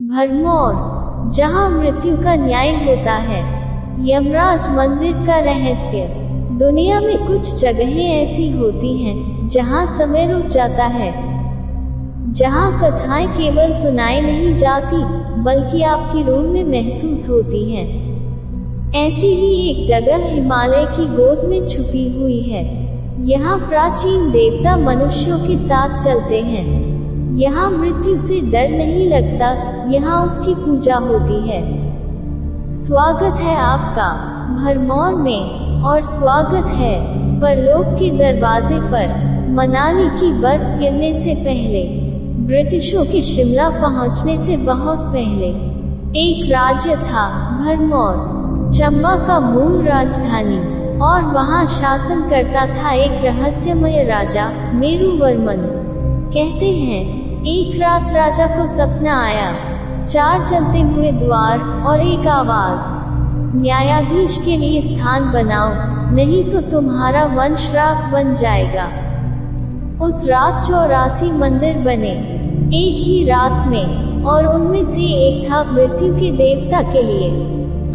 भरमौर, जहां मृत्यु का न्याय होता है। यमराज मंदिर का रहस्य। दुनिया में कुछ जगहें ऐसी होती हैं जहां समय रुक जाता है, जहां कथाएं केवल सुनाई नहीं जाती बल्कि आपकी रूह में महसूस होती हैं। ऐसी ही एक जगह हिमालय की गोद में छुपी हुई है। यहाँ प्राचीन देवता मनुष्यों के साथ चलते हैं। यहाँ मृत्यु से डर नहीं लगता, यहाँ उसकी पूजा होती है। स्वागत है आपका भरमौर में, और स्वागत है परलोक के दरवाजे पर। मनाली की बर्फ गिरने से पहले, ब्रिटिशों के शिमला पहुंचने से बहुत पहले, एक राज्य था भरमौर, चंबा का मूल राजधानी, और वहां शासन करता था एक रहस्यमय राजा मेरुवर्मन। कहते हैं एक रात राजा को सपना आया, 4 चलते हुए द्वार और एक आवाज, न्यायाधीश के लिए स्थान बनाओ, नहीं तो तुम्हारा वंश राख बन जाएगा। उस रात 84 मंदिर बने, एक ही रात में, और उनमें से एक था मृत्यु के देवता के लिए।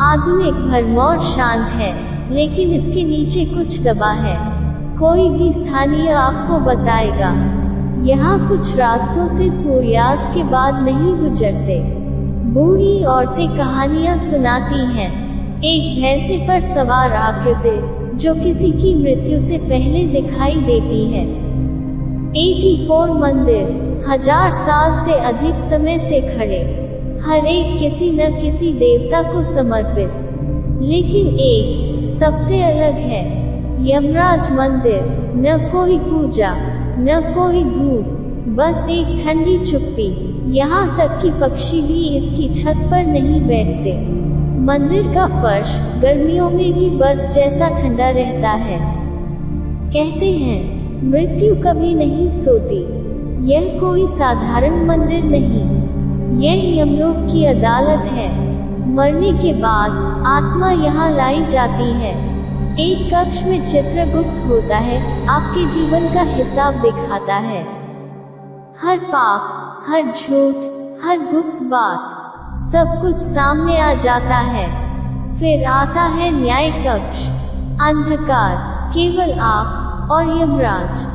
आधुनिक भरमौर शांत है, लेकिन इसके नीचे कुछ दबा है। कोई भी स्थानीय आपको बताएगा, यहाँ कुछ रास्तों से सूर्यास्त के बाद नहीं गुजरते। बूढ़ी औरतें कहानियाँ सुनाती हैं, एक भैंसे पर सवार आकृति जो किसी की मृत्यु से पहले दिखाई देती है। 84 मंदिर, 1000 साल से अधिक समय से खड़े, हर एक किसी न किसी देवता को समर्पित। लेकिन एक सबसे अलग है, यमराज मंदिर। न कोई पूजा, न कोई धूप, बस एक ठंडी चुप्पी। यहाँ तक कि पक्षी भी इसकी छत पर नहीं बैठते। मंदिर का फर्श गर्मियों में भी बर्फ जैसा ठंडा रहता है। कहते हैं मृत्यु कभी नहीं सोती। यह कोई साधारण मंदिर नहीं, यह यमलोक की अदालत है। मरने के बाद आत्मा यहाँ लाई जाती है। एक कक्ष में चित्रगुप्त होता है, आपके जीवन का हिसाब दिखाता है। हर पाप, हर झूठ, हर गुप्त बात, सब कुछ सामने आ जाता है। फिर आता है न्याय कक्ष, अंधकार, केवल आप और यमराज।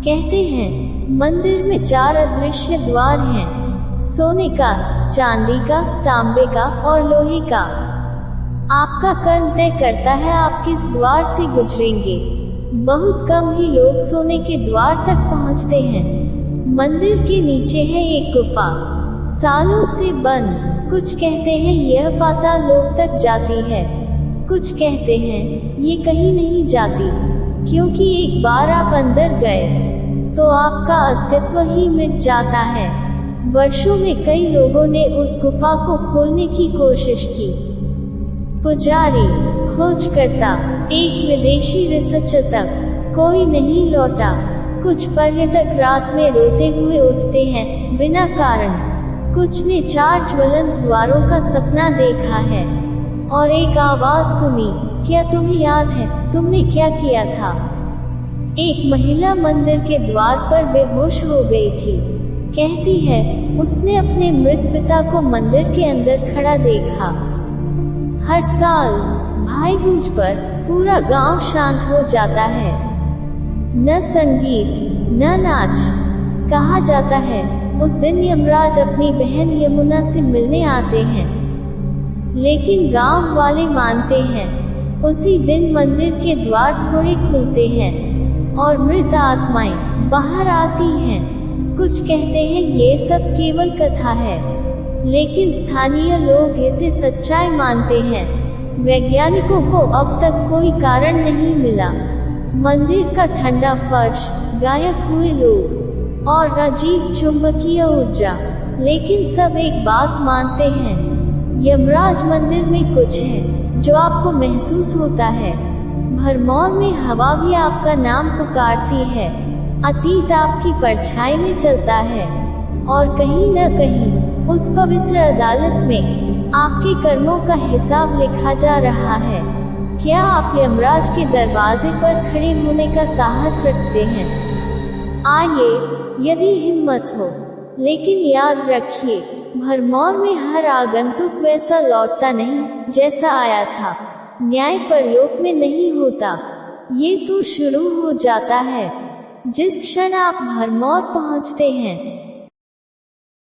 कहते हैं मंदिर में 4 अदृश्य द्वार हैं, सोने का, चांदी का, तांबे का और लोहे का। आपका कर्म तय करता है आप किस द्वार से गुजरेंगे। बहुत कम ही लोग सोने के द्वार तक पहुंचते हैं। मंदिर के नीचे है एक गुफा, सालों से बंद। कुछ कहते हैं यह पाताल लोक तक जाती है, कुछ कहते हैं ये कहीं नहीं जाती, क्योंकि एक बार आप अंदर गए तो आपका अस्तित्व ही मिट जाता है। वर्षों में कई लोगों ने उस गुफा को खोलने की कोशिश की। पुजारी, खोजकर्ता, एक विदेशी रिसर्चर तक, कोई नहीं लौटा। कुछ पर्यटक रात में रोते हुए उठते हैं बिना कारण। कुछ ने 4 ज्वलंत द्वारों का सपना देखा है और एक आवाज सुनी, क्या तुम्हें याद है तुमने क्या किया था? एक महिला मंदिर के द्वार पर बेहोश हो गई थी। कहती है उसने अपने मृत पिता को मंदिर के अंदर खड़ा देखा। हर साल भाई दूज पर पूरा गांव शांत हो जाता है। न संगीत, न नाच। कहा जाता है उस दिन यमराज अपनी बहन यमुना से मिलने आते हैं, लेकिन गांव वाले मानते हैं उसी दिन मंदिर के द्वार थोड़े खुलते हैं और मृत आत्माएं बाहर आती हैं। कुछ कहते हैं ये सब केवल कथा है, लेकिन स्थानीय लोग इसे सच्चाई मानते हैं। वैज्ञानिकों को अब तक कोई कारण नहीं मिला। मंदिर का ठंडा फर्श, गायब हुए लोग और अजीब चुंबकीय ऊर्जा, लेकिन सब एक बात मानते हैं, यमराज मंदिर में कुछ है जो आपको महसूस होता है। भरमौर में हवा भी आपका नाम पुकारती है, अतीत आपकी परछाई में चलता है, और कहीं न कहीं उस पवित्र अदालत में आपके कर्मों का हिसाब लिखा जा रहा है। क्या आप यमराज के दरवाजे पर खड़े होने का साहस रखते हैं? आइए, यदि हिम्मत हो, लेकिन याद रखिए भरमौर में हर आगंतुक वैसा लौटता नहीं जैसा आया था। न्याय परलोक में नहीं होता, ये तो शुरू हो जाता है जिस क्षण आप भरमौर पहुंचते हैं।